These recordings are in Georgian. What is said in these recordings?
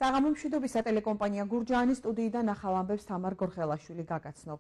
საღამო მშვიდობისა ტელეკომპანია გურჯაანის სტუდიიდან ახალ ამბებს თამარ გორხელაშვილი გაგაცნობ.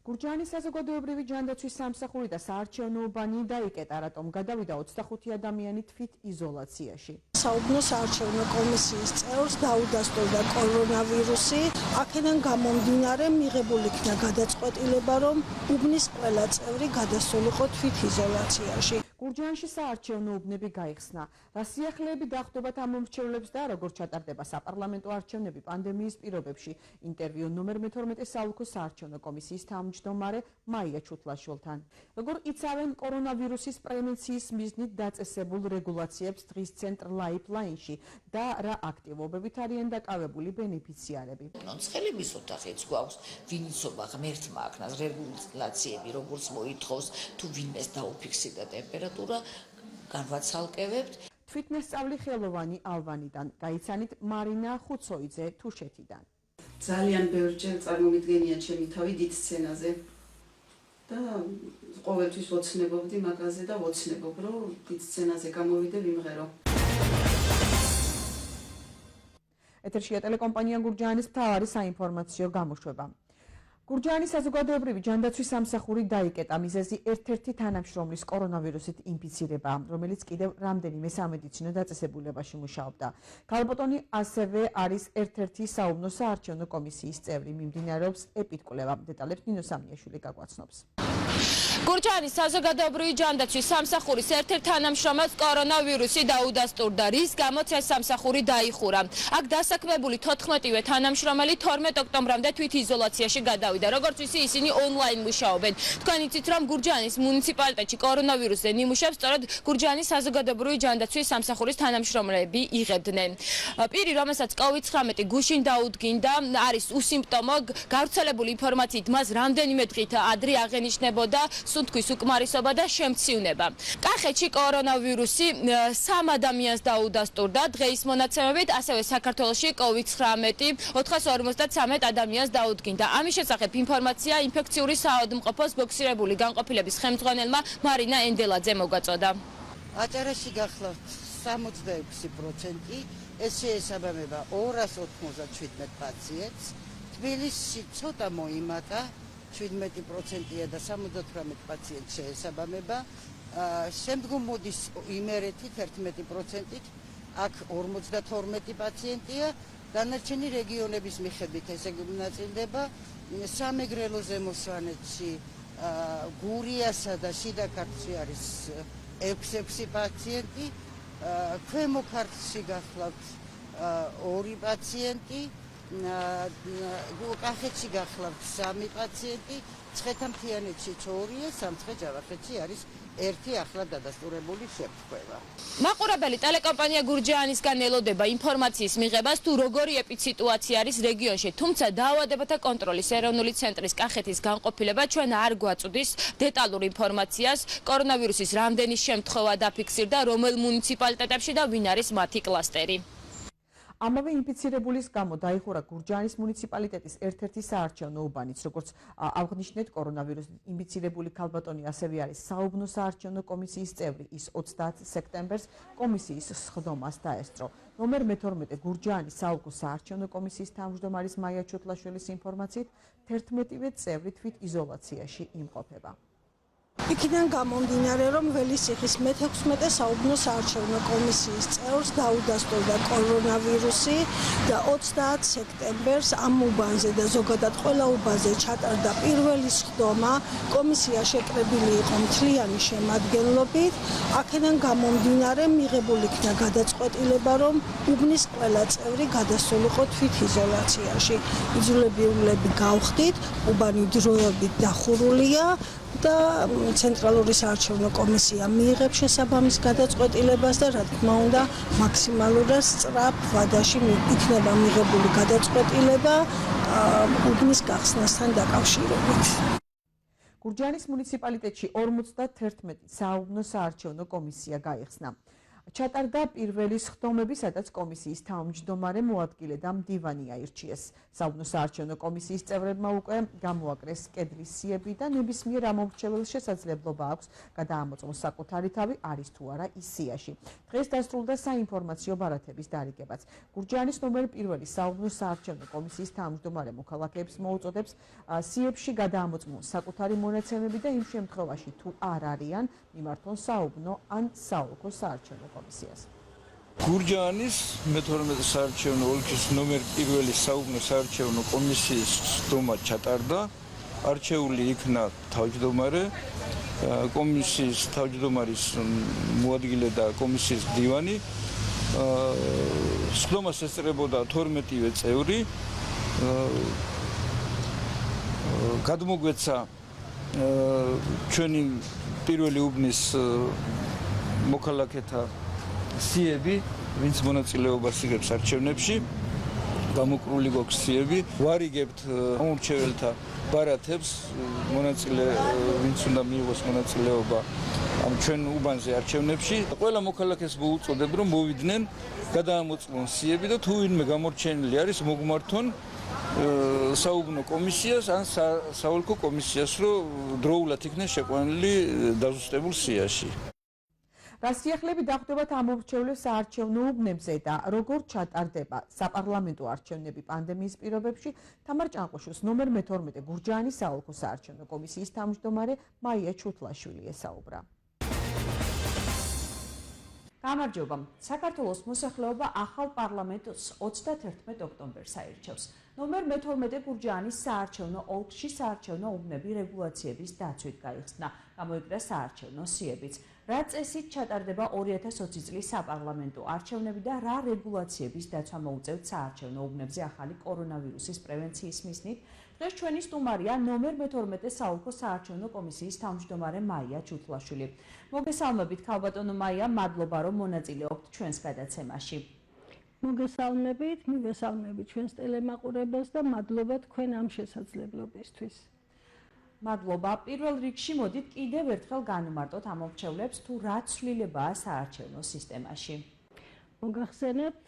გურჯაანის საზოგადოებრივი ჯანდაცვის სამსახური და საარჩევნო უბანი დაიკეტა, რატომ გადავიდა 25 ადამიანი თვით იზოლაციაში. საუბნო საარჩევნო კომისიის წევრს დაუდასტურდა კორონავირუსი. აქედან გამომდინარე მიღებული იქნა გადაწყვეტილება, რომ უბნის ყველა წევრი გადასულიყო თვით იზოლაციაში. გურჯაანში საარჩევნო უბნები გაიხსნა. რა სიახლეები დახვდებათ ამ მომრჩევლებს და როგორ ჩატარდება საპარლამენტო არჩევნები პანდემიის პირობებში? ინტერვიუ ნომერ 12 საალქო საარჩევნო კომისიის თავმჯდომარე მაია ჩუთლაშვილთან. როგორ იცავენ კორონავირუსის პრევენციის მიზნით დაწესებულ რეგულაციებს დღის ცენტრ ლაიფლაინში და რა აქტივობებით არიან დაკავებული ბენეფიციარები? ცხელების ოთახიც გვაქვს, ვინიცობა ღმერთმა აქნას რეგულაციები როგორც მოითხოვს, თუ ვინმეს დაუფიქსირდა ტემპერატურა განვაცალკევებთ. თვითნასწავლი ხელოვანი ალბანიდან, გაიცანით მარინა ხუცოიძე თუშეთიდან. ძალიან ბევრჯერ წარმომიდგენია ჩემი თავი დიდ სცენაზე და ყოველთვის ოცნებობდი მაგაზე და ვოცნებობ, რომ დიდ სცენაზე გამოვიდე ვიმღერო. ეთერშია ტელეკომპანია გურჯაანის მთავარი საინფორმაციო გამოშვება. გურჯაანის საზოგადოებრივი ჯანდაცვის სამსახური დაიკეტა. მიზეზი ერთ-ერთი თანამშრომლის კორონავირუსით ინფიცირება, რომელიც კიდევ რამდენიმე სამედიცინო დაწესებულებაში მუშაობდა. ქალბატონი ასევე არის ერთ-ერთი საუბნო საარჩევნო კომისიის წევრი. მიმდინარეობს ეპიდკვლევა. დეტალებს ნინო სამიაშვილი გაგვაცნობს. გურჯაანის საზოგადოებრივი ჯანდაცვის სამსახურის ერთ-ერთ თანამშრომელს კორონავირუსი დაუდასტურდა, რის გამოც ეს სამსახური დაიხურა. აქ დასაქმებული 14-ვე თანამშრომელი 12 ოქტომბრამდე თვითიზოლაციაში გადავიდა. როგორც ვიცი, ისინი ონლაინ მუშაობენ. თქვენ იცით, რომ გურჯაანის მუნიციპალიტეტში კორონავირუსზე ნიმუშებს სწორედ გურჯაანის საზოგადოებრივი ჯანდაცვის სამსახურის თანამშრომლები იღებდნენ. პირი, რომელსაც COVID-19 გუშინ დაუდგინდა, არის უსიმპტომო, გავრცელებული ინფორმაციით მას რამდენიმე დღით ადრე აღენიშნებოდა სუნთქვის უკმარისობა და შემციუნება. კახეთში კორონავირუსი 3 ადამიანს დაუდასტურდა. დღეის მონაცემებით ასევე საქართველოში COVID-19 453 ადამიანს დაუდგინდა. ამის შესახებ ინფორმაცია ინფექციური საავადმყოფოს ბოქსირებული განყოფილების ხელმძღვანელმა მარინა ენდელაძე მოგაწოდა. აჭარაში გახლავთ 66%, ეს შეესაბამება 297 პაციენტს. თბილისში ცოტა მოიმატა 17%-ია და 78 პაციენტს შეესაბამება. შემდგომ მოდის იმერეთი 11%-ით, აქ 52 პაციენტია. დანარჩენი რეგიონების მიხედვით ესე მონაწილედება სამეგრელო ზემოსვანეთში, გურიასა და შიდა ქართლში არის 6 პაციენტი, ქვემო ქართლში გახლავთ 2 პაციენტი, კახეთში გახლავთ 3 პაციენტი, ცხეთამთიანეთში 2-ია, სამცხე-ჯავახეთში არის 1 ახლად დადასტურებული შემთხვევა. მაყურებელი ტელეკომპანია გურჯაანისგან ელოდება ინფორმაციის მიღებას თუ როგორი ეპიდსიტუაცია არის რეგიონში, თუმცა დაავადებათა კონტროლის ეროვნული ცენტრის კახეთის განყოფილება ჩვენ არ გვაწვდის დეტალურ ინფორმაციას, კორონავირუსის რამდენი შემთხვევა დაფიქსირდა, რომელ მუნიციპალიტეტებში და ვინ არის მათი კლასტერი. ამავე ინფიცირებულის გამო დაიხურა გურჯაანის მუნიციპალიტეტის ერთ-ერთი საარჩევნო უბანიც. როგორც აღნიშნეთ, კორონავირუსით ინფიცირებული ქალბატონი ასევე არის საუბნო საარჩევნო კომისიის წევრი. ის 30 სექტემბერს კომისიის სხდომას დაესწრო. ნომერ 12 გურჯაანის საალქო საარჩევნო კომისიის თავმჯდომარის მაია ჩუთლაშვილის ინფორმაციით 11-ვე წევრი თვით იზოლაციაში იმყოფება. იქიდან გამომდინარე, რომ ველისიხის მე-16 საუბნო საარჩევნო კომისიის წევრს დაუდასტურდა კორონავირუსი და 30 სექტემბერს ამ უბანზე და ზოგადად ყველა უბანზე ჩატარდა პირველი სხდომა. კომისია შეკრებილი იყო მთლიანი შემადგენლობით. აქედან გამომდინარე მიღებული იქნა გადაწყვეტილება, რომ უბნის ყველა წევრი გადასულიყო თვითიზოლაციაში. იძულებულები გავხდით, უბანი დროებით დახურულია და ცენტრალური საარჩევნო კომისია მიიღებს შესაბამის გადაწყვეტილებას და რა თქმა უნდა მაქსიმალურად სწრაფ ვადაში იქნება მიღებული გადაწყვეტილება უბნის გახსნასთან დაკავშირებით. გურჯაანის მუნიციპალიტეტში 51 საუბნო საარჩევნო კომისია გაიხსნა. ჩატარდა პირველი სხდომები, სადაც კომისიის თავმჯდომარე მოადგილე და მდივანი აირჩიეს. საუბნო საარჩევნო კომისიის წევრებმა უკვე გამოაკრეს კედლის სიები და ნებისმიერ ამომრჩეველს შესაძლებლობა აქვს გადაამოწმოს საკუთარი თავი არის თუ არა ის სიაში. დღეს დასრულდა საინფორმაციო ბარათების დარიგებაც. გურჯაანის ნომერ 1 საუბნო საარჩევნო კომისიის თავმჯდომარე მოქალაქეებს მოუწოდებს სიებში გადაამოწმონ საკუთარი მონაცემები და იმ შემთხვევაში თუ არ არიან მიმართონ საუბნო ან საოლქო საარჩევნო კომისიას. გურჯაანის მე-12 საარჩევნო ოლქის ნომერ 1 საუბნო საარჩევნო კომისიის სხდომა ჩატარდა. არჩეული იქნა თავმჯდომარე, კომისიის თავმჯდომარის მოადგილე და კომისიის მდივანი. სხდომას ესწრებოდა 12-ვე წევრი. გადმოგვეცა ჩვენი პირველი უბნის მოქალაქეთა სიები, ვინც მონაწილეობას იღებს არჩევნებში, გამოკრული გვაქვს სიები. ვარიგებთ ამომრჩეველთა ბარათებს, ვინც უნდა მიიღოს მონაწილეობა ამ ჩვენ უბანზე არჩევნებში. ყველა მოქალაქეს მოუწოდებ, რომ მოვიდნენ, გადაამოწმონ სიები და თუ ვინმე გამორჩენილი არის, მოგმართონ საუბნო კომისიას ან საოლქო კომისიას, რომ დროულად იქნეს შეყვანილი დაზუსტებულ სიაში. რა სიახლეები დახვდებათ ამომრჩევლებს საარჩევნო უბნებზე და როგორ ჩატარდება საპარლამენტო არჩევნები პანდემიის პირობებში, თამარ ჭანყოშვილს ნომერ მე-12 გურჯაანის საოლქო საარჩევნო კომისიის თავმჯდომარე მაია ჩუთლაშვილი ესაუბრა. გამარჯობა. საქართველოს მოსახლეობა ახალ პარლამენტს 31 ოქტომბერს აირჩევს. ნომერ მე-12 გურჯაანის საარჩევნო ოლქში საარჩევნო უბნები რეგულაციების დაცვით გაიხსნა. გამოიკრა საარჩევნო სიებიც. რა წესით ჩატარდება 2020 წლის საპარლამენტო არჩევნები და რა რეგულაციების დაცვა მოუწევთ საარჩევნო უბნებზე ახალი კორონავირუსის პრევენციის მიზნით? დღეს ჩვენი სტუმარია ნომერ მე-12 საოლქო საარჩევნო კომისიის თავმჯდომარე მაია ჩუთლაშვილი. მოგესალმებით, ქალბატონო მაია, მადლობა რომ მონაწილეობთ ჩვენს გადაცემაში. მოგესალმებით, მივესალმებით ჩვენს ტელემაყურებელს და მადლობა თქვენ ამ შესაძლებლობისთვის. მადლობა. პირველ რიგში მოდით კიდევ ერთხელ განვმარტოთ ამომრჩევლებს თუ რა ცვლილებაა საარჩევნო სისტემაში. მოგახსენებთ,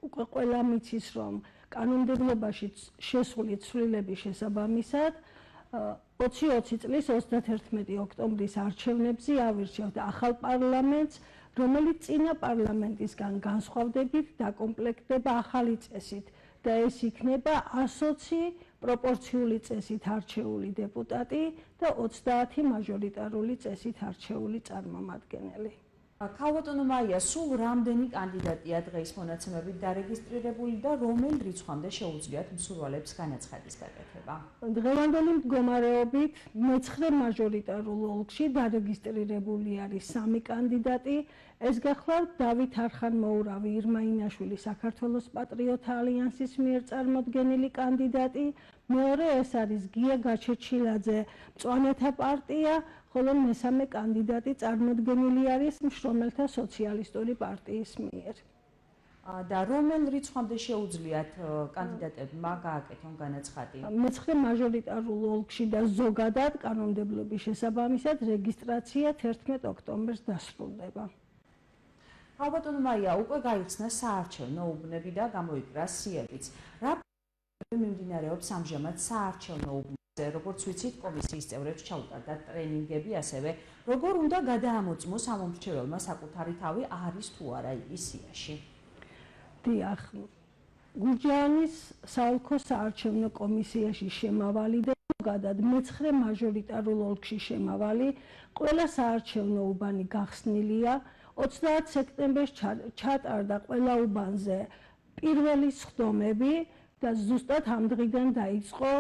უკვე ყველა მიცის, რომ კანონმდებლობაში შესული ცვლილების შესაბამისად 2020 წლის 31 ოქტომბრის არჩევნებზე ავირჩევთ ახალ პარლამენტს, რომელიც წინა პარლამენტისგან განსხვავებით დაკომპლექტდება ახალი წესით და ეს იქნება 120 პროპორციული წესით არჩეული დეპუტატი და 30 მაჟორიტარული წესით არჩეული წარმომადგენელი. ქალბატონო მაია, სულ რამდენი კანდიდატია დღეს მონაცემებით დარეგისტრირებული და რომელ რიცხვამდე შეუძლიათ მსურველებს განაცხადის გაკეთება? დღევანდელი მდგომარეობით მე-9 მაჟორიტარულ ოლქში დარეგისტრირებული არის 3 კანდიდატი. ეს გახლავთ დავით არხანმოურავი ირმა-ინაშვილი საქართველოს პატრიოტთა ალიანსის მიერ წარმოდგენილი კანდიდატი, მეორე ეს არის გია გაჩეჩილაძე მწვანეთა პარტია, ხოლო მესამე კანდიდატი წარმოდგენილი არის მშრომელთა სოციალისტური პარტიის მიერ. და რომელ რიცხვამდე შეუძლიათ კანდიდატებმა გააკეთონ განაცხადი? მე-9 მაჟორიტარულ ოლქში და ზოგადად კანონმდებლობის შესაბამისად რეგისტრაცია 11 ოქტომბერს დასრულდება. ქალბატონო მაია, უკვე გაიხსნა საარჩევნო უბნები და გამოიკრა სიებიც. რა მიმდინარეობს ამჟამად საარჩევნო უბნებზე, როგორც ვიცით, კომისიის წევრებს ჩაუტარდათ ტრენინგები, ასევე როგორ უნდა გადაამოწმოს ამომრჩეველმა საკუთარი თავი არის თუ არა იგი სიაში? დიახ, გურჯაანის საოლქო საარჩევნო კომისიაში შემავალი და ზოგადად მე-9 მაჟორიტარულ ოლქში შემავალი ყველა საარჩევნო უბანი გახსნილია. 30 სექტემბერს ჩატარდა ყველა უბანზე პირველი სხდომები და ზუსტად ამ დღიდან დაიწყო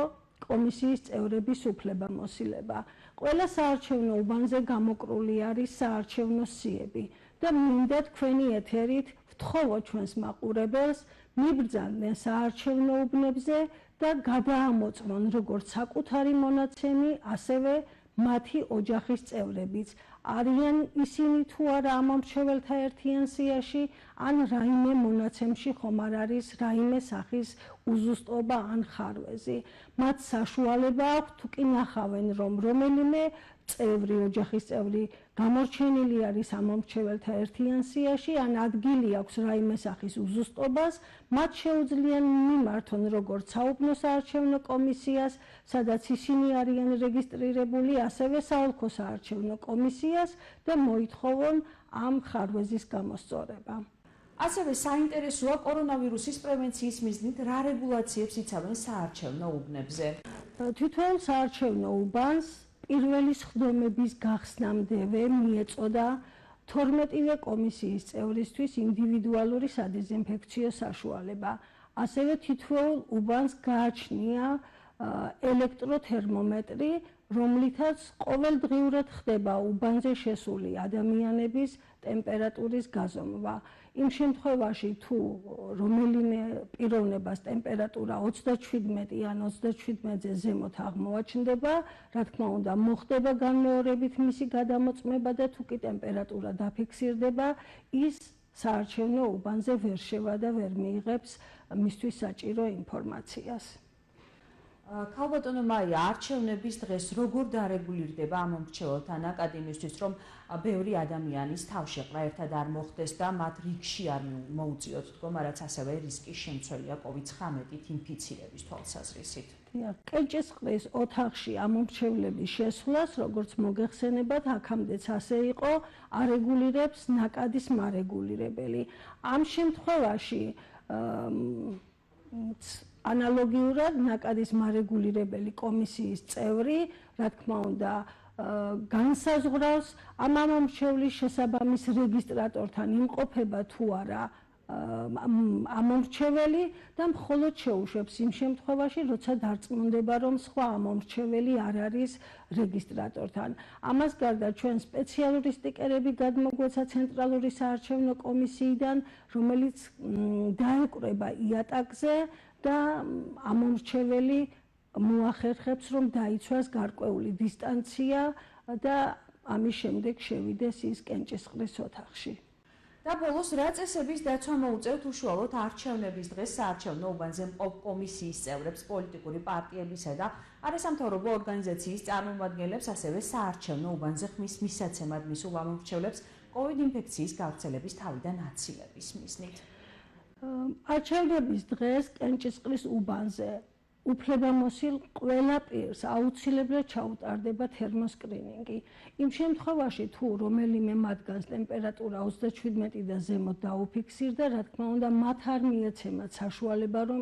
კომისიის წევრების უფლებამოსილება. ყველა საარჩევნო უბანზე გამოკრული არის საარჩევნო სიები და მინდა თქვენი ეთერით ვთხოვოთ ჩვენს მაყურებელს მიბრძანდნენ საარჩევნო უბნებზე და გადაამოწმონ როგორც საკუთარი მონაცემი, ასევე მათი ოჯახის წევრებიც. არიან ისინი თუ არა ამომრჩეველთა ერთიან სიაში, ან რაიმე მონაცემში ხომ არ არის რაიმე სახის უზუსტობა ან ხარვეზი. მათ საშუალება აქვთ თუ კი ნახავენ რომ რომელიმე წევრი, ოჯახის წევრი გამორჩენილი არის ამომრჩეველთა ერთიან სიაში, ან ადგილი აქვს რაიმე სახის უზუსტობას, მათ შეუძლიათ მიმართონ როგორც საუბნო საარჩევნო კომისიას, სადაც ისინი არიან რეგისტრირებული, ასევე საოლქო საარჩევნო კომისიას და მოითხოვონ ამ ხარვეზის გამოსწორება. ასევე საინტერესოა კორონავირუსის პრევენციის მიზნით რა რეგულაციებს იცავენ საარჩევნო უბნებზე. თვითონ საარჩევნო უბანს პირველი სხდომების გახსნამდე მიეწოდა 12-ვე კომისიის წევრისთვის ინდივიდუალური სადეზინფექციო საშუალება. ასევე თითოეულ უბანს გააჩნია ელექტროთერმომეტრი, რომლითაც ყოველდღიურად ხდება უბანზე შესული ადამიანების ტემპერატურის გაზომვა. იმ შემთხვევაში თუ რომელიმე პიროვნებას ტემპერატურა 37 ან 37-ზე ზემოთ აღმოაჩნდება, რა თქმა უნდა, მოხდება განმეორებით მისი გადამოწმება და თუ კი ტემპერატურა დაფიქსირდება, ის საარჩევნო უბანზე ვერ შევა და ვერ მიიღებს მისთვის საჭირო ინფორმაციას. ქალბატონო მაია, არჩევნების დღეს როგორ დარეგულირდება ამომრჩეველთა აკადემიისთვის, რომ ბევრი ადამიანის თავშეყრა ერთად არ მოხდეს და მათ რიგში არ მოუწიოთ დგომა, რაც ასევე რისკის შემცველია COVID-19 ინფიცირების თვალსაზრისით. კენჭისყრის ოთახში ამომრჩევლების შესვლას, როგორც მოგეხსენებათ, აქამდეც ასე იყო, არეგულირებს ნაკადის მარეგულირებელი. ამ შემთხვევაში ანალოგიურად ნაკადის მარეგულირებელი კომისიის წევრი, რა თქმა უნდა, განსაზღვრავს ამ ამომრჩევლის შესაბამის რეგისტრატორთან იმყოფება თუ არა ამომრჩეველი და მხოლოდ შეუშვებს იმ შემთხვევაში, როცა დარწმუნდება, რომ სხვა ამომრჩეველი არ არის რეგისტრატორთან. ამას გარდა ჩვენ სპეციალური სტიკერები გადმოგვეცა ცენტრალური საარჩევნო კომისიიდან, რომელიც დაეკვრება იატაკზე და ამომრჩეველი მოახერხებს, რომ დაიცვას გარკვეული დისტანცია და ამის შემდეგ შევიდეს ის კენჭისყრის ოთახში. და ბოლოს რა წესების დაცვა მოუწევთ უშუალოდ არჩევნების დღეს საარჩევნო უბანზე მყოფ კომისიის წევრებს, პოლიტიკური პარტიებისა და არასამთავრობო ორგანიზაციის წარმომადგენლებს, ასევე საარჩევნო უბანზე ხმის მისაცემად მისულ ამომრჩევლებს COVID ინფექციის გავრცელების თავიდან აცილების მიზნით. არჩევნების დღეს კენჭისყრის უბანზე უფლებამოსილ ყველა პირს აუცილებლად ჩაუტარდება თერმოსკრინინგი. იმ შემთხვევაში თუ რომელიმე მათგანს ტემპერატურა 37 და ზემოთ დაუფიქსირდა, რა თქმა უნდა, მათ არ მიეცემათ საშუალება, რომ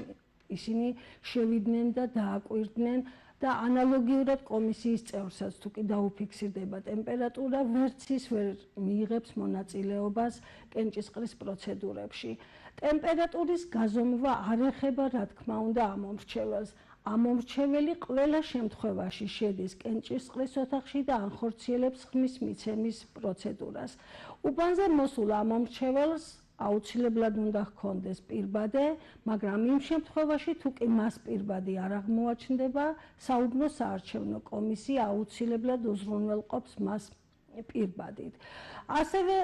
ისინი შევიდნენ და დააკვირდნენ და ანალოგიურად კომისიის წევრსაც თუ კი დაუფიქსირდება ტემპერატურა, ვერც ის ვერ მიიღებს მონაწილეობას კენჭისყრის პროცედურებში. ტემპერატურის გაზომვა არ ეხება, რა თქმა უნდა, ამომრჩეველს. ამომრჩეველი ყველა შემთხვევაში შედის კენჭისყრის ოთახში და ანხორციელებს ხმის მიცემის პროცედურას. უბანზე მოსულ ამომრჩეველს აუცილებლად უნდა ჰქონდეს პირბადე, მაგრამ იმ შემთხვევაში თუ კი მას პირბადი არ აღმოაჩნდება, საუბნო საარჩევნო კომისია აუცილებლად უზრუნველყოფს მას პირბადით. ასევე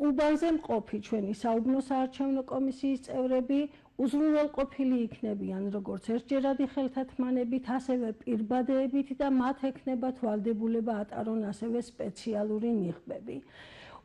უბანზე მყოფი ჩვენი საუბნო საარჩევნო კომისიის წევრები უზრუნველყოფილი იქნებიან როგორც ერთჯერადი ხელთათმანებით, ასევე პირბადეებით და მათ ექნებათ ვალდებულება ატარონ ასევე სპეციალური ნიღბები.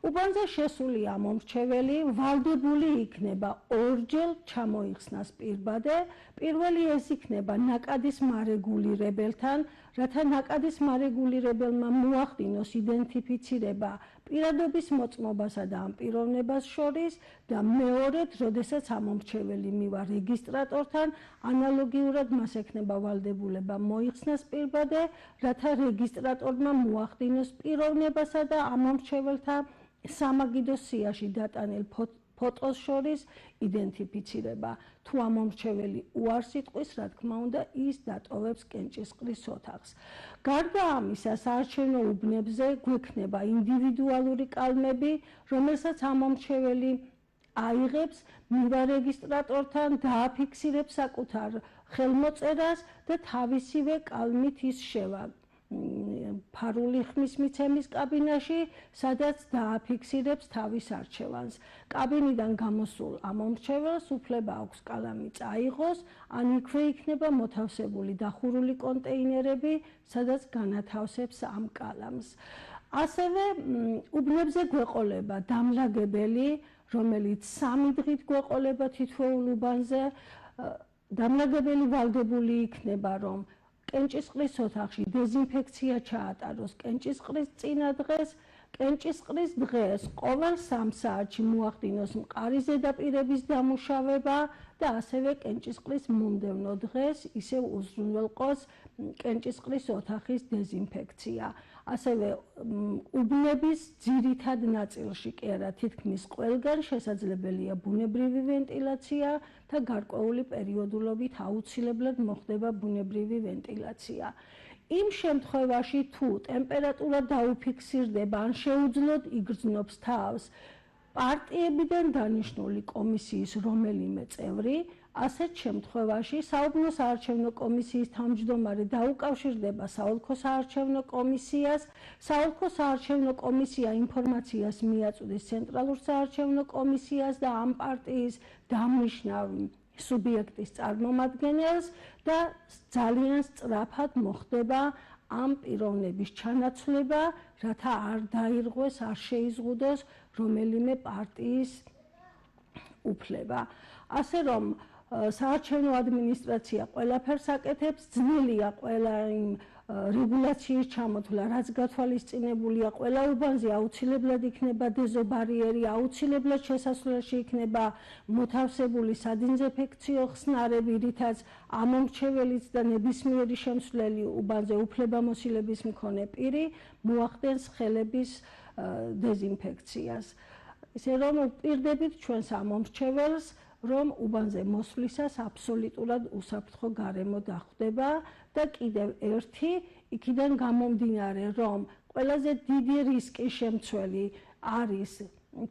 უბანზე შესული ამომრჩეველი ვალდებული იქნება ორჯერ ჩამოიხსნას პირბადე. პირველი ეს იქნება ნაკადის მარეგულირებელთან, რათა ნაკადის მარეგულირებელმა მოახდინოს იდენტიფიცირება პირადობის მოწმობასა და ამ პიროვნებას შორის და მეორედ, როდესაც ამომრჩეველი მივა რეგისტრატორთან, ანალოგიურად მას ექნება ვალდებულება მოიხსნას პირბადე, რათა რეგისტრატორმა მოახდინოს პიროვნებასა და ამომრჩეველთა სამაგიდოს სიაში დატანილ ფოტოს შორის იდენტიფიცირება. თუ ამომრჩეველი უარს იტყვის, რა თქმა უნდა, ის დატოვებს კენჭისყრის ოთახს. გარდა ამისა, საარჩევნო უბნებზე გვექნება ინდივიდუალური კალმები, რომელსაც ამომრჩეველი აიღებს, მივა რეგისტრატორთან, დააფიქსირებს საკუთარ ხელმოწერას და თავისივე კალმით ის შევა ფარული ხმის მიცემის კაბინაში, სადაც დააფიქსირებს თავის არჩევანს. კაბინიდან გამოსულ ამომრჩეველს უფლება აქვს კალამი წაიღოს, ან იქვე იქნება მოთავსებული დახურული კონტეინერები, სადაც განათავსებს ამ კალამს. ასევე უბნებზე გვეყოლება დამლაგებელი, რომელიც 3 დღით გვეყოლება თითოეულ უბანზე. დამლაგებელი ვალდებული იქნება, რომ კენჭისყრის ოთახში დეზინფექცია ჩაატაროს კენჭისყრის წინა დღეს, კენჭისყრის დღეს ყოველ 3 საათში მოახდინოს მყარი ზედაპირების დამუშავება და ასევე კენჭისყრის მომდევნო დღეს ისევ უზრუნველყოს კენჭისყრის ოთახის დეზინფექცია. ასევე უბნების ძირითად ნაწილში კი არა, თითქმის ყველგან შესაძლებელია ბუნებრივი ვენტილაცია და გარკვეული პერიოდულობით აუცილებლად მოხდება ბუნებრივი ვენტილაცია. იმ შემთხვევაში, თუ ტემპერატურა დაუფიქსირდება ან შეუძლოდ იგრძნობს თავს, პარტიებიდან დანიშნული კომისიის რომელიმე წევრი, ასეთ შემთხვევაში საუბნო საარჩევნო კომისიის თავმჯდომარე დაუკავშირდება საოლქო საარჩევნო კომისიას, საოლქო საარჩევნო კომისია ინფორმაციას მიაწვდის ცენტრალურ საარჩევნო კომისიას და ამ პარტიის დამნიშნავ სუბიექტის წარმომადგენელს და ძალიან სწრაფად მოხდება ამ პიროვნების ჩანაცვლება, რათა არ დაირღვეს, არ შეიზღუდოს რომელიმე პარტიის უფლება. ასე რომ საარჩევნო ადმინისტრაცია ყველაფერს აკეთებს, ძნელია ყველა იმ რეგულაციის ჩამოთვლა, რაც გათვალისწინებულია, ყველა უბანზე აუცილებლად იქნება დეზობარიერი, აუცილებლად შესასვლელში იქნება მოთავსებული სადიზინფექციო ხსნარები, რითაც ამომრჩეველიც და ნებისმიერი შემსვლელი უბანზე უფლებამოსილების მქონე პირი მოახდენს ხელების დეზინფექციას. ისე რომ ვპირდებით ჩვენს ამომრჩეველს, რომ უბანზე მოსვლისას აბსოლუტურად უსაფრთხო გარემო დახვდება და კიდევ ერთი იქიდან გამომდინარე, რომ ყველაზე დიდი რისკის შემცველი არის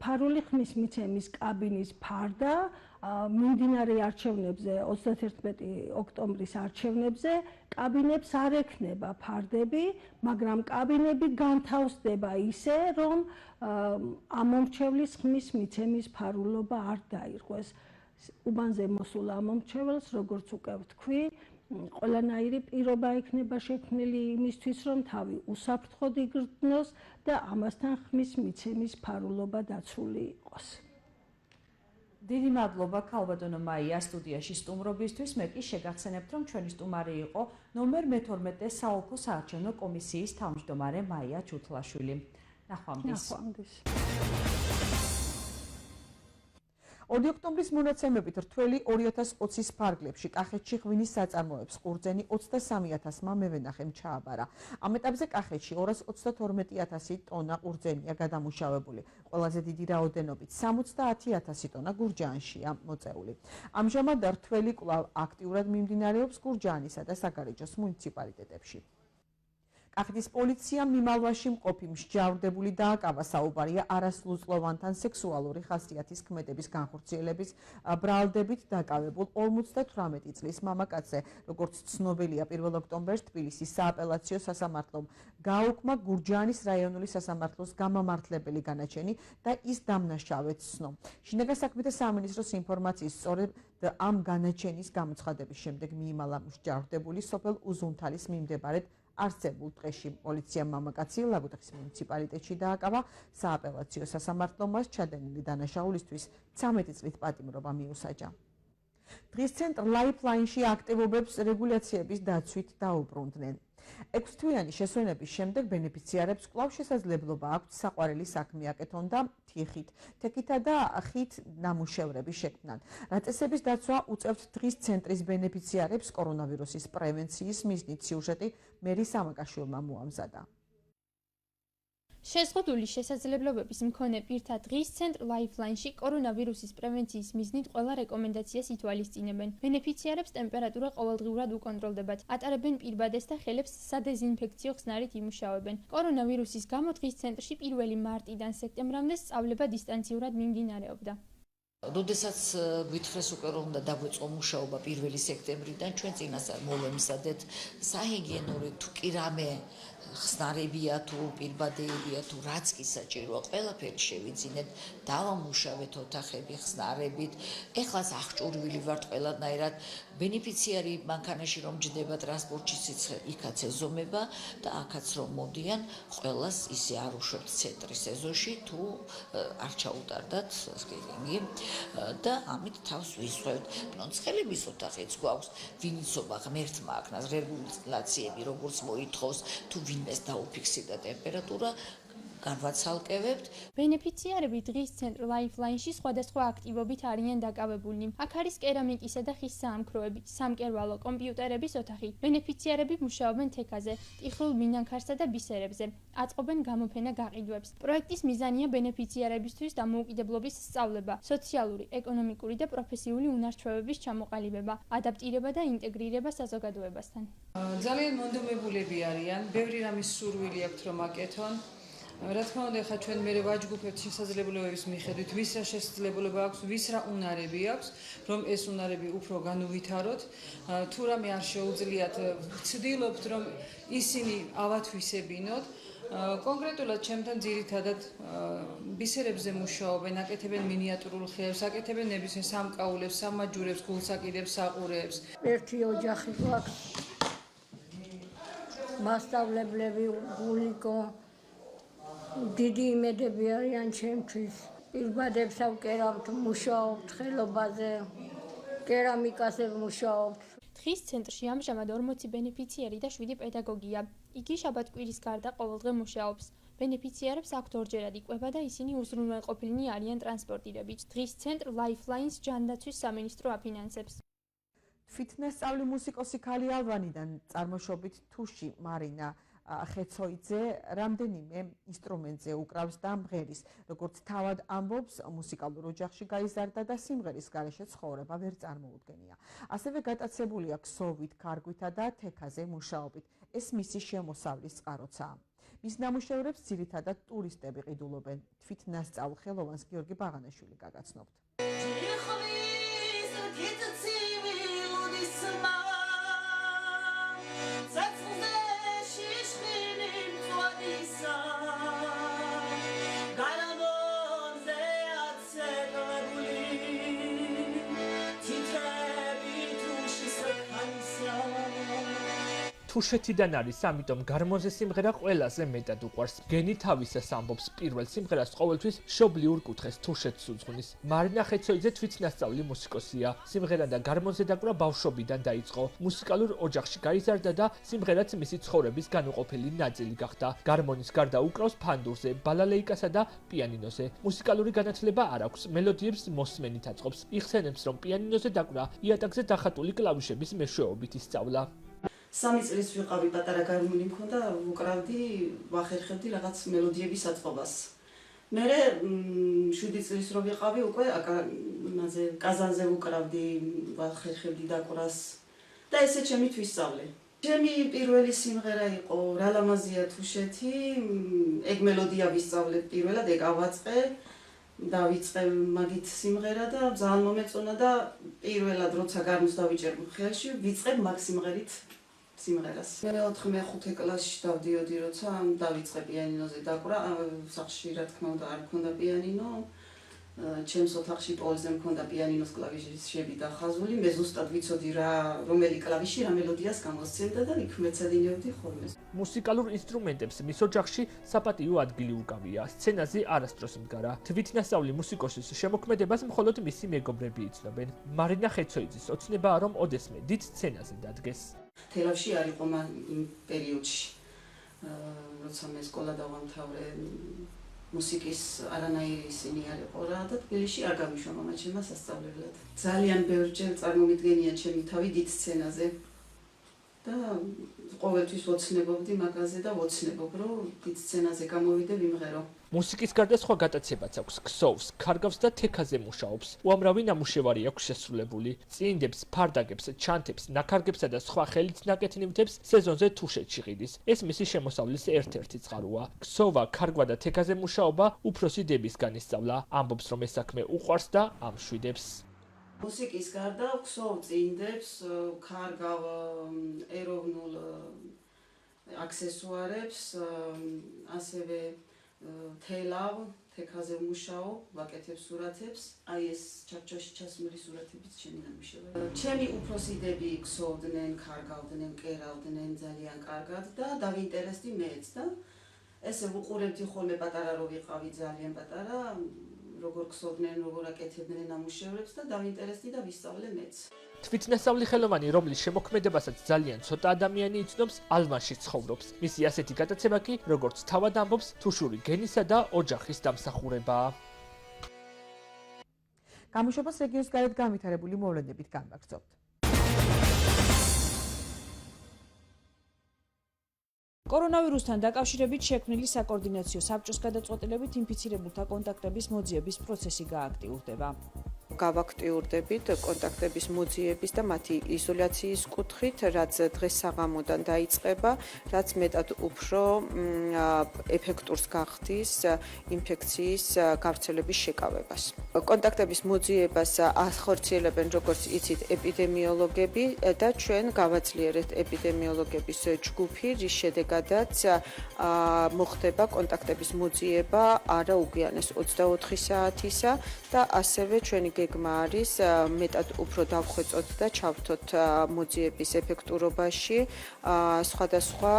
ფარული ხმის მიცემის კაბინის ფარდა, მიმდინარე არჩევნებზე 31 ოქტომბრის არჩევნებზე კაბინებს არ ექნება ფარდები, მაგრამ კაბინები განთავსდება ისე, რომ ამომრჩევლის ხმის მიცემის ფარულობა არ დაირღვეს. უბანზე მოსულ ამომრჩეველს, როგორც უკვე ვთქვი, ყველანაირი პირობა იქნება შექმნილი იმისთვის, რომ თავი უსაფრთხოდ იგრძნოს და ამასთან ხმის მიცემის ფარულობა დაცული იყოს. დიდი მადლობა ქალბატონო მაია სტუდიაში სტუმრობისთვის. მე კი შეგახსენებთ, რომ ჩვენი სტუმარი იყო ნომერ მე-12 საოლქო საარჩევნო კომისიის თავმჯდომარე მაია ჩუთლაშვილი. ნახვამდის. 2 ოქტომბრის მონაცემებით რთველი 2020-ის ფარგლებში კახეთში ღვინის საწარმოებს ყურძენი 23,000-მა მევენახემ ჩააბარა. ამ ეტაპზე კახეთში 232,000 ტონა ყურძენია გადამუშავებული. ყველაზე დიდი რაოდენობით 70,000 ტონა გურჯაანშია მოწეული. ამჟამად რთველი კვლავ აქტიურად მიმდინარეობს გურჯაანისა და საგარეჯოს მუნიციპალიტეტებში. კახეთის პოლიციამ მიმალვაში მყოფი მსჯავრდებული დააკავა. საუბარია არასრულწლოვანთან სექსუალური ხასიათის ქმედების განხორციელების ბრალდებით დაკავებულ 58 წლის მამაკაცზე. როგორც ცნობილია, 1 ოქტომბერს თბილისის სააპელაციო სასამართლომ გააუქმა გურჯაანის რაიონული სასამართლოს გამამართლებელი განაჩენი და ის დამნაშავედ ცნო. შინაგან საქმეთა სამინისტროს ინფორმაციის სწორედ ამ განაჩენის გამოცხადების შემდეგ მიიმალა მსჯავრდებული სოფელ უზუნთალის მიმდებარედ არსებულ დღეში. პოლიციამ მამაკაცი ლაგოდეხის მუნიციპალიტეტში დააკავა. სააპელაციო სასამართლომ მას ჩადენილი დანაშაულისთვის 13 წლით პატიმრობა მიუსაჯა. დღის ცენტრ Lifeline-ში აქტივობებს რეგულაციების დაცვით დაუბრუნდნენ. 6 თვიანი შესვენების შემდეგ ბენეფიციარებს კვლავ შესაძლებლობა აქვთ საყვარელი საქმე აკეთონ და თიხით, თეკითა და ხით ნამუშევრები შექმნან. რაწესების დაცვა უწევთ დღის ცენტრის ბენეფიციარებს კორონავირუსის პრევენციის მიზნით. სიუჟეტი მერი სამაკაშვილმა მოამზადა. შეზღუდული შესაძლებლობების მქონე პირთა დღის ცენტრ Lifeline-ში კორონავირუსის პრევენციის მიზნით ყველა რეკომენდაციას ითვალისწინებენ. ბენეფიციარებს ტემპერატურა ყოველდღიურად უკონტროლდებათ, ატარებენ პირბადეს და ხელებს სადეზინფექციო ხსნარით იმუშავებენ. კორონავირუსის გამო დღის ცენტრში 1 მარტიდან სექტემბრამდე სწავლება დისტანციურად მიმდინარეობდა. როდესაც გვითხრეს უკვე რომ უნდა დაგვეწყო მუშაობა 1 სექტემბრიდან, ჩვენ წინასწარ მოვემზადეთ საჰიგიენური თუ კი რამე ხსნარებია თუ პირბადეებია თუ რაც კი საჭიროა, ყველაფერი შევიძინეთ, დავამუშავეთ ოთახები ხსნარებით. ეხლაც აღჭურვილი ვართ ყველანაირად. ბენეფიციარი მანქანაში რომ ჯდება ტრანსპორტში იქაც ეზომება და აქაც რომ მოდიან, ყველას ისე არ უშვებთ ცენტრის ეზოში თუ არ ჩაუტარდათ სკრინინგი და ამით თავს ვისვევთ. ცხელების ოთახიც გვაქვს, ვინიცობა ღმერთმა აქნას რეგულაციები როგორც მოითხოვს, თუ ვინმეს დაუფიქსირდა ტემპერატურა, განვაცალკევებთ. ბენეფიციარები დღის ცენტრ Lifeline-ში სხვადასხვა აქტივობით არიან დაკავებულნი. აქ არის კერამიკისა და ხის საამქროები, სამკერვალო, კომპიუტერების ოთახი. ბენეფიციარები მუშაობენ თექაზე, ტიხრულ მინანქარსა და ბისერებზე. აწყობენ გამოფენა გაყიდვებს. პროექტის მიზანია ბენეფიციარებისთვის დამოუკიდებლობის სწავლება, სოციალური, ეკონომიკური და პროფესიული უნარჩვევების ჩამოყალიბება, ადაპტირება და ინტეგრირება საზოგადოებასთან. ძალიან მონდომებულები არიან, ბევრი რამის სურვილი აქვთ რომ აკეთონ. რა თქმა უნდა, ხა ჩვენ მე ვაჯგუფებთ შესაძლებლობების მიხედვით, ვის რა შესაძლებლობა აქვს, ვის რა უნარები აქვს, რომ ეს უნარები უფრო განუვითაროთ. თუ რამე არ შეუძლიათ, ვცდილობთ რომ ისინი ავათვისებინოთ. კონკრეტულად ჩემთან ძირითადად ბისერებზე მუშაობენ, აკეთებენ მინიატურულ ხეებს, აკეთებენ ნებისმიერ სამკაულებს, სამაჯურებს, გულსაკიდებს, საყურეებს. ერთი ოჯახი გვაქვს. მასწავლებლები, გულიკო დიდი იმედები არიან ჩემთვის. პირბადებს ავკერავთ, მუშაობთ ხელობაზე, კერამიკაზე მუშაობთ. დღის ცენტრში ამჟამად 40 ბენეფიციარი და 7 პედაგოგია. იგი შაბათ-კვირის გარდა ყოველდღე მუშაობს. ბენეფიციარებს აქვთ ორჯერადი კვება და ისინი უზრუნველყოფილნი არიან ტრანსპორტირებით. დღის ცენტრ Lifeline-ს ჯანდაცვის სამინისტრო აფინანსებს. თვითნასწავლი მუსიკოსი ქალი ალბანიდან წარმოშობით თუში მარინა ხეცოიძე რამდენიმე ინსტრუმენტზე უკრავს და მღერის. როგორც თავად ამბობს, მუსიკალურ ოჯახში გაიზარდა და სიმღერის გარეშე ცხოვრება ვერ წარმოუდგენია. ასევე გატაცებულია ქსოვით, ქარგვითა და თექაზე მუშაობით. ეს მისი შემოსავლის წყაროცაა. მის ნამუშევრებს ძირითადად ტურისტები ყიდულობენ. თვითნასწავლ ხელოვანს გიორგი ბაღანაშვილი გაგაცნობთ. თუშეთიდან არის, ამიტომ გარმონზე სიმღერა ყველაზე მეტად უყვარს. გენი თავისას ამბობს, პირველ სიმღერას ყოველთვის მშობლიურ კუთხეს თუშეთს უძღვნის. მარინა ხეცოიძე თვითნასწავლი მუსიკოსია. სიმღერა და გარმონზე დაკვრა ბავშვობიდან დაიწყო. მუსიკალურ ოჯახში გაიზარდა და სიმღერაც მისი ცხოვრების განუყოფელი ნაწილი გახდა. გარმონის გარდა უკრავს ფანდურზე, ბალალეიკასა და პიანინოზე. მუსიკალური განათლება არ აქვს, მელოდიებს მოსმენით აწყობს. იხსენებს, რომ პიანინოზე დაკვრა იატაკზე დახატული კლავიშების მეშვეობით ისწავლა. 3 წლის ვიყავი, პატარა გარმონი მქონდა, უკრავდი, ვახერხებდი რაღაც მელოდიების აწყობას. მერე 7 წლის რო ვიყავი, უკვე კაზანზე უკრავდი, ვახერხებდი დაკვრას და ესე ჩემი თვისწავლე. ჩემი პირველი სიმღერა იყო რა ლამაზია თუშეთი, ეგ მელოდია ვისწავლე პირველად, ეგ ავაწყე, დავიწყე მაგით სიმღერა და ძალიან მომეწონა და პირველად როცა გარმოს დავიჭერ ხელში, ვიწყებ მაგ სიმღერით სიმღერას. მე 4-5 კლასში დავდიოდი, როცა დავიწყე პიანინოზე დაკვრა, სახლში რა თქმა უნდა არ მქონდა პიანინო. ჩემს ოთახში პოლზე მქონდა პიანინოს კლავიშები დახაზული, მე ზუსტად ვიცოდი რა რომელი კლავიში რა მელოდიას გამოსცემდა და იქ მეცადინეობდი ხოლმე. მუსიკალურ ინსტრუმენტებს მის ოჯახში საპატიო ადგილი უკავია. სცენაზე არასდროს მდგარა. თვითნასწავლი მუსიკოსის შემოქმედებას მხოლოდ მისი მეგობრები იცნობენ. მარინა ხეცოიძის ოცნებაა, რომ ოდესმე დიდ სცენაზე დადგეს. თელავში არ იყო მან იმ პერიოდში, როცა მე სკოლა დავამთავრე, მუსიკის არანაირი ისინი არ იყო რა და თბილისში არ გამიშვა მამაჩემმა სასწავლებლად. ძალიან ბევრჯერ წარმომიდგენია ჩემი თავი დიდ სცენაზე და ყოველთვის ვოცნებობდი მაგაზე და ვოცნებობ, რომ დიდ სცენაზე გამოვიდე ვიმღერო. მუსიკის გარდა სხვა გატაცებაც აქვს, ქსოვს, ქარგავს და თექაზე მუშაობს. უამრავი ნამუშევარი აქვს შესრულებული. წინდებს, ფარდაგებს, ჩანთებს, ნაქარგებსა და სხვა ხელით ნაკეთ ნივთებს სეზონზე თუშეთში ყიდის. ეს მისი შემოსავლის ერთ-ერთი წყაროა. ქსოვა, ქარგვა და თექაზე მუშაობა უფროსი დებისგან ისწავლა. ამბობს, რომ ეს საქმე უყვარს და ამშვიდებს. მუსიკის გარდა ქსოვ წინდებს, ქარგავ ეროვნულ აქსესუარებს, ასევე თელავ, თექაზე ვმუშაობ, ვაკეთებ სურათებს, აი ეს ჩარჩოში ჩასმული სურათებიც ჩემი ნამუშევარი. ჩემი უფროსიდები ქსოვდნენ, ქარგავდნენ, კერავდნენ ძალიან კარგად და დავინტერესდი მეც და ესე ვუყურებდი ხოლმე პატარა რო ვიყავი ძალიან პატარა, როგორ ქსოვდნენ, როგორ აკეთებდნენ ნამუშევრებს და დავინტერესდი და ვისწავლე მეც. თვითნასწავლი ხელოვანი, რომლის შემოქმედებასაც ძალიან ცოტა ადამიანი იცნობს, ალმასში ცხოვრობს. მისი ასეთი გადაცემა კი, როგორც თავად ამბობს, თუშური გენისა და ოჯახის დამსახურებაა. გამოშვებას რეგიონის გარეთ განვითარებული მოვლენებით განვაგრძობთ. კორონავირუსთან დაკავშირებით შექმნილი საკოორდინაციო საბჭოს გადაწყვეტილებით ინფიცირებულთა კონტაქტების მოძიების პროცესი გააქტიურდება. გავაქტიურდებით კონტაქტების მოძიების და მათი იზოლაციის კუთხით, რაც დღეს საღამოდან დაიწყება, რაც მეტად უფრო ეფექტურს გახდის ინფექციის გავრცელების შეკავებას. კონტაქტების მოძიებას ახორციელებენ, როგორც იცით, ეპიდემიოლოგები და ჩვენ გავაძლიერეთ ეპიდემიოლოგების ჯგუფი, რის შედეგადაც მოხდება კონტაქტების მოძიება არა უგვიანეს 24 საათისა და ასევე ჩვენი გეგმა არის მეტად უფრო დავხვეწოთ და ჩავთოთ მოძიების ეფექტურობაში სხვადასხვა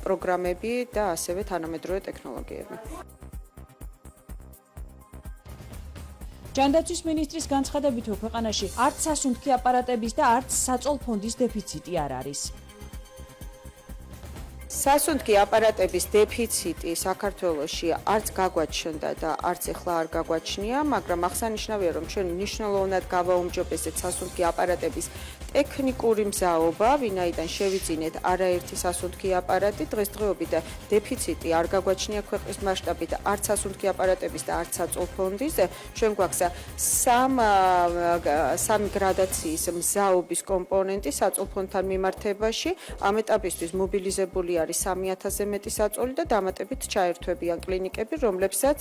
პროგრამები და ასევე თანამედროვე ტექნოლოგიები. ჯანდაცვის მინისტრის განცხადებით, ქვეყანაში არც სასუნთქი აპარატების და არც საწოლ ფონდის დეფიციტი არ არის. სასუნთქი აპარატების დეფიციტი საქართველოში არც გაგვაჩნდა და არც ეხლა არ გაგვაჩნია, მაგრამ აღსანიშნავია, რომ ჩვენ მნიშვნელოვნად გავაუმჯობესეთ სასუნთქი აპარატების ტექნიკური მზაობა, ვინაიდან შევიძინეთ არაერთი სასუნთქი აპარატი, დღესდღეობით დეფიციტი არ გაგვაჩნია ქვეყნის მასშტაბით, არც სასუნთქი აპარატების და არც საწოლ ფონდის. ჩვენ გვაქვს სამი გრადაციის მზაობის კომპონენტი საწოლ ფონდთან მიმართებაში. ამ ეტაპისთვის მობილიზებული არის 3000-ზე მეტი საწოლი და დამატებით ჩაერთვებიან კლინიკები, რომლებსაც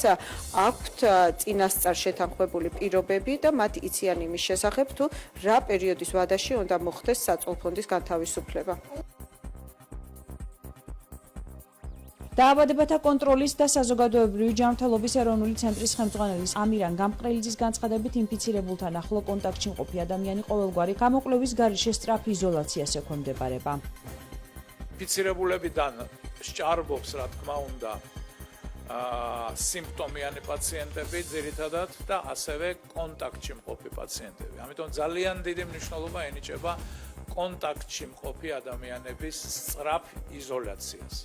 აქვთ წინასწარ შეთანხმებული პირობები და მათ იციან იმის შესახებ, თუ რა პერიოდის ვადაში უნდა მოხდეს საწოლ ფონდის განთავისუფლება. დაავადებათა კონტროლის და საზოგადოებრივი ჯანმრთელობის ეროვნული ცენტრის ხელმძღვანელის ამირან გამყრელიძის განცხადებით, ინფიცირებულთან ახლო კონტაქტში მყოფი ადამიანი ყოველგვარი გამოკვლევის გარეშე სწრაფ იზოლაციას ექვემდებარება. ინფიცირებულებიდან სჭარბობს, რა თქმა უნდა, სიმპტომიანი პაციენტები ძირითადად და ასევე კონტაქტში მყოფი პაციენტები. ამიტომ ძალიან დიდი მნიშვნელობა ენიჭება კონტაქტში მყოფი ადამიანების სწრაფ იზოლაციას.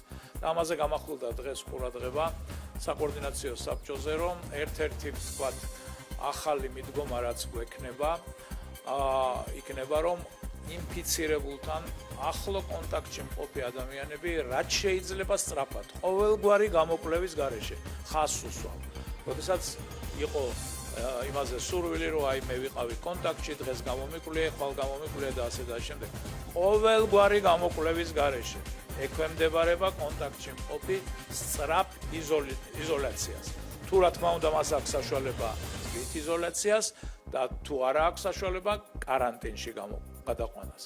და ამაზე გამახვილდა დღეს ყურადღება საკოორდინაციო საბჭოზე, რომ ერთ-ერთი ვთქვათ ახალი მიდგომა რაც გვექნება, იქნება რომ ინფიცირებულთან ახლო კონტაქტში მყოფი ადამიანები რაც შეიძლება სწრაფად ყოველგვარი გამოკვლევის გარეშე ხაზს უსვამ. როდესაც იყო იმაზე სურვილი, რომ აი მე ვიყავი კონტაქტში, დღეს გამომიკვლიე, ხვალ გამომიკვლიე და ასე და შემდეგ. ყოველგვარი გამოკვლევის გარეშე ექვემდებარება კონტაქტში მყოფი სწრაფ იზოლაციას. თუ რა თქმა უნდა მას აქვს საშუალება თვით იზოლაციას და თუ არა აქვს საშუალება კარანტინში გადაყვანას.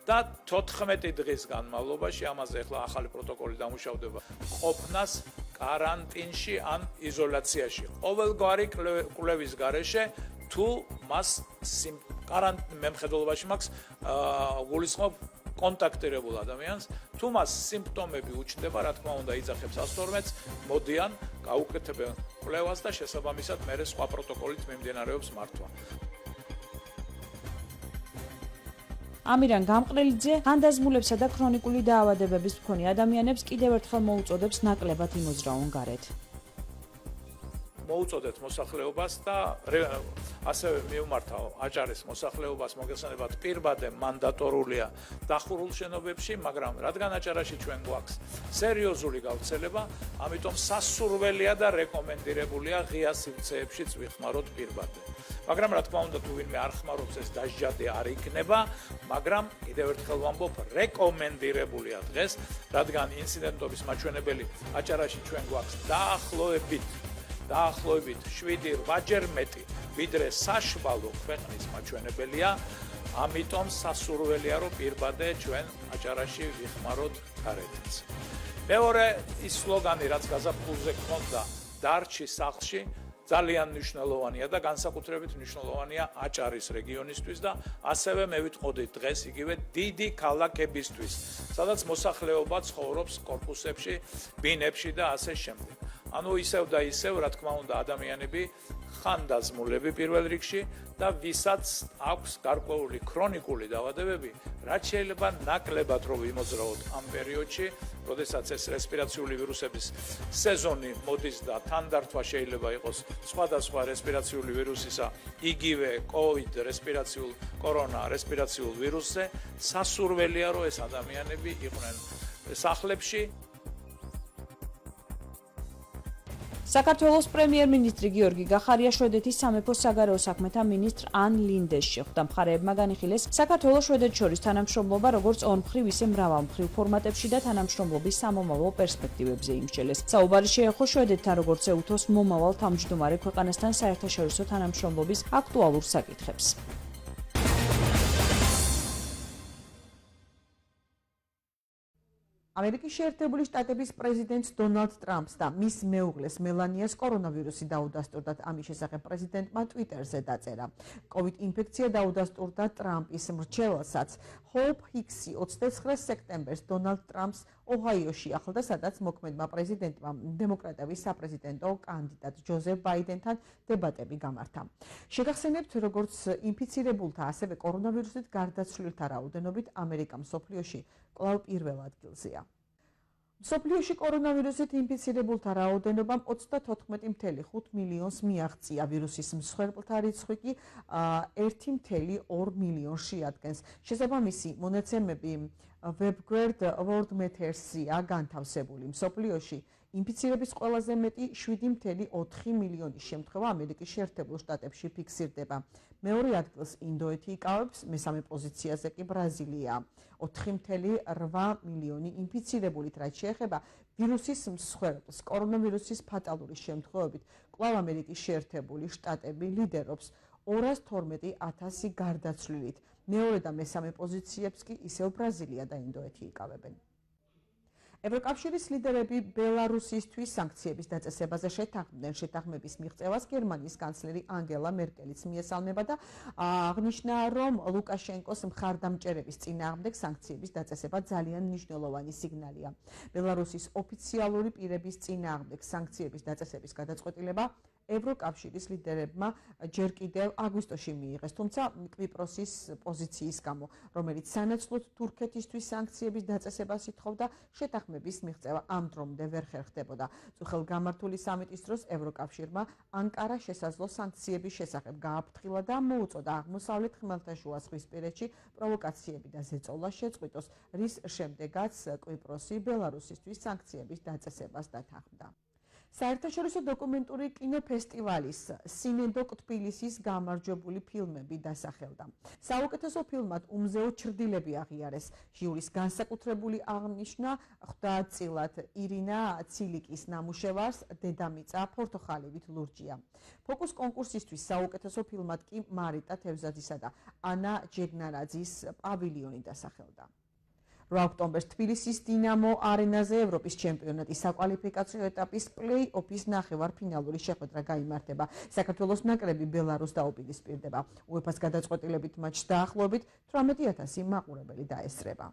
და 14 დღის განმავლობაში ამაზე ახლა ახალი პროტოკოლი დამუშავდება ყოფნას კარანტინში ან იზოლაციაში. ყოველგვარი კვლევის გარეშე თუ მას მემხედველობაში მაქვს გულისხმობ კონტაქტირებულ ადამიანს, თუ მას სიმპტომები უჩნდება, რა თქმა უნდა, იძახებს 112-ს, მოდიან, გაუკეთებენ კვლევას და შესაბამისად მერე სხვა პროტოკოლით მიმდინარეობს მართვა. ამირან გამყრელიძე ხანდაზმულებსა და ქრონიკული დაავადებების მქონე ადამიანებს კიდევ ერთხელ მოუწოდებს ნაკლებად იმოძრაონ გარეთ. მოუწოდეთ მოსახლეობას და ასევე მიუმართავ აჭარის მოსახლეობას მოგეხსენებათ პირბადე მანდატორულია დახურულ შენობებში, მაგრამ რადგან აჭარაში ჩვენ გვაქვს სერიოზული გავრცელება, ამიტომ სასურველია და რეკომენდირებულია ღია სივრცეებშიც ვიხმაროთ პირბადე. მაგრამ რა თქმა უნდა თუ ვინმე არ ხმარობს ეს დასჯადი არ იქნება, მაგრამ კიდევ ერთხელ ვამბობ რეკომენდირებულია დღეს, რადგან ინციდენტობის მაჩვენებელი აჭარაში ჩვენ გვაქვს დაახლოებით 7-8 ჯერ მეტი, ვიდრე საშუალო ქვეყნის მაჩვენებელია. ამიტომ სასურველია რომ პირბადე ჩვენ აჭარაში ვიხმაროთ გარეთაც. მეორე ის სლოგანი რაც გაზაფხულზე გქონდა დარჩი სახლში ძალიან მნიშვნელოვანია და განსაკუთრებით მნიშვნელოვანია აჭარის რეგიონისთვის და ასევე მე ვიტყოდი დღეს იგივე დიდი ქალაქებისთვის, სადაც მოსახლეობა ცხოვრობს კორპუსებში, ბინებში და ასე შემდეგ. ანუ ისევ და ისევ, რა თქმა უნდა, ადამიანები ხანდაზმულები პირველ რიგში და ვისაც აქვს გარკვეული ქრონიკული დაავადებები, რაც შეიძლება ნაკლებად რომ ვიმოძრაოთ ამ პერიოდში, როდესაც ეს რესპირაციული ვირუსების სეზონი მოდის და თანდართვა შეიძლება იყოს სხვადასხვა რესპირაციული ვირუსისა, იგივე COVID რესპირაციულ კორონა რესპირაციულ ვირუსზე, სასურველია რომ ეს ადამიანები იყვნენ სახლებში. საქართველოს პრემიერ-მინისტრი გიორგი გახარია შვედეთის სამეფო საგარეო საქმეთა მინისტრ ან ლინდეს შეხვდა. მხარეებმა განიხილეს საქართველოს შვედეთს შორის თანამშრომლობა როგორც ორმხრივ, ისე მრავალმხრივ ფორმატებში და თანამშრომლობის სამომავლო პერსპექტივებზე იმსჯელეს. საუბარი შეეხო შვედეთთან როგორც ეუთოს მომავალ თავმჯდომარე ქვეყანასთან საერთაშორისო თანამშრომლობის აქტუალურ საკითხებს. ამერიკის შეერთებული შტატების პრეზიდენტს დონალდ ტრამპს და მის მეუღლეს მელანიას კორონავირუსი დაუდასტურდათ. ამის შესახებ პრეზიდენტმა ტვიტერზე დაწერა. COVID ინფექცია დაუდასტურდა ტრამპის მრჩეველსაც. ჰოუპ ჰიქსი 29 სექტემბერს დონალდ ტრამპს ოჰაიოში ახლდა, სადაც მოქმედმა პრეზიდენტმა დემოკრატების საპრეზიდენტო კანდიდატ ჯოზეფ ბაიდენთან დებატები გამართა. შეგახსენებთ, როგორც ინფიცირებულთა, ასევე კორონავირუსით გარდაცვლილთა რაოდენობით ამერიკა მსოფლიოში კვლავ პირველ ადგილზეა. მსოფლიოში კორონავირუსით ინფიცირებულთა რაოდენობამ 34.5 მილიონს მიაღწია. ვირუსის მსხვერპლთა რიცხვი კი 1.2 მილიონში ადგენს. შესაბამისი მონაცემები WebGuard World Matters-ია განთავსებული. მსოფლიოში ინფიცირების ყველაზე მეტი 7.4 მილიონის შემთხვევა ამერიკის შეერთებულ შტატებში ფიქსირდება. მეორე ადგილს ინდოეთი იკავებს, მესამე პოზიციაზე კი ბრაზილია. 4.8 მილიონი ინფიცირებულით, რაც შეეხება ვირუსის მსხვერპლს. კორონავირუსის ფატალური შემთხვევებით კვლავ ამერიკის შეერთებული შტატები ლიდერობს 212,000 გარდაცვლილით. მეორე და მესამე პოზიციებს კი ისევ ბრაზილია და ინდოეთი იკავებენ. ევროკავშირის ლიდერები ბელარუსისთვის სანქციების დაწესებაზე შეთანხმდნენ. შეთანხმების მიღწევას გერმანიის კანცლერი ანგელა მერკელიც მიესალმება და აღნიშნა, რომ ლუკაშენკოს მხარდამჭერების წინააღმდეგ სანქციების დაწესება ძალიან მნიშვნელოვანი სიგნალია. ბელარუსის ოფიციალური პირების წინააღმდეგ სანქციების დაწესების გადაწყვეტილება ევროკავშირის ლიდერებმა ჯერ კიდევ აგვისტოში მიიღეს, თუმცა კვიპროსის პოზიციის გამო, რომელიც სანაცვლოდ თურქეთისთვის სანქციების დაწესებას ითხოვდა, შეთანხმების მიღწევა ამ დრომდე ვერ ხერხდებოდა. წუხელგამართული სამიტის დროს ევროკავშირმა ანკარა შესაძლო სანქციების შესახებ გააფრთხილა და მოუწოდა აღმოსავლეთ ხმელთაშუაზღვისპირეთში პროვოკაციები და ზეწოლა შეწყვიტოს, რის შემდეგაც კვიპროსი ბელარუსისთვის სანქციების დაწესებას დათანხმდა. საერთაშორისო დოკუმენტური კინოფესტივალის სინედოკ თბილისის გამარჯვებული ფილმები დასახელდა. საუკეთესო ფილმად უმზეო ჩრდილები აღიარეს. ჟიურის განსაკუთრებული აღნიშვნა ხვდა წილად ირინა ცილიკის ნამუშევარს დედამიწა ფორთოხალივით ლურჯია. ფოკუს კონკურსისთვის საუკეთესო ფილმად კი მარიტა თევზაძისა და ანა ჯეგნარაძის პავილიონი დასახელდა. 8 ოქტომბერს თბილისის დინამო არენაზე ევროპის ჩემპიონატის საკვალიფიკაციო ეტაპის პლეი-ოფის ნახევარფინალური შეხვედრა გაიმართება. საქართველოს ნაკრები ბელარუსს დაუპირისპირდება. UEFA-ს გადაწყვეტილებით მატჩს დაახლოებით 18,000 მაყურებელი დაესწრება.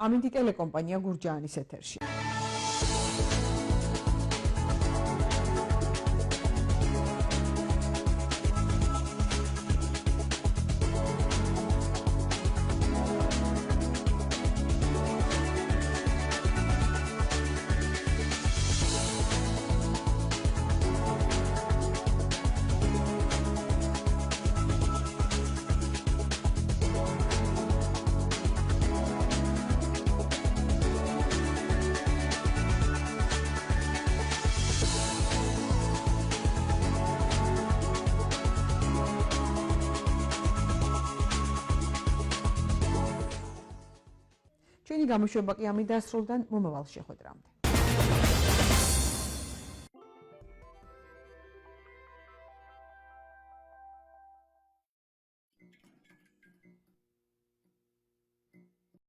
ამინდი ტელეკომპანია გურჯაანის ეთერში. ჩვენი გამოშვება კი ამით დასრულდა. მომავალ შეხვედრამდე.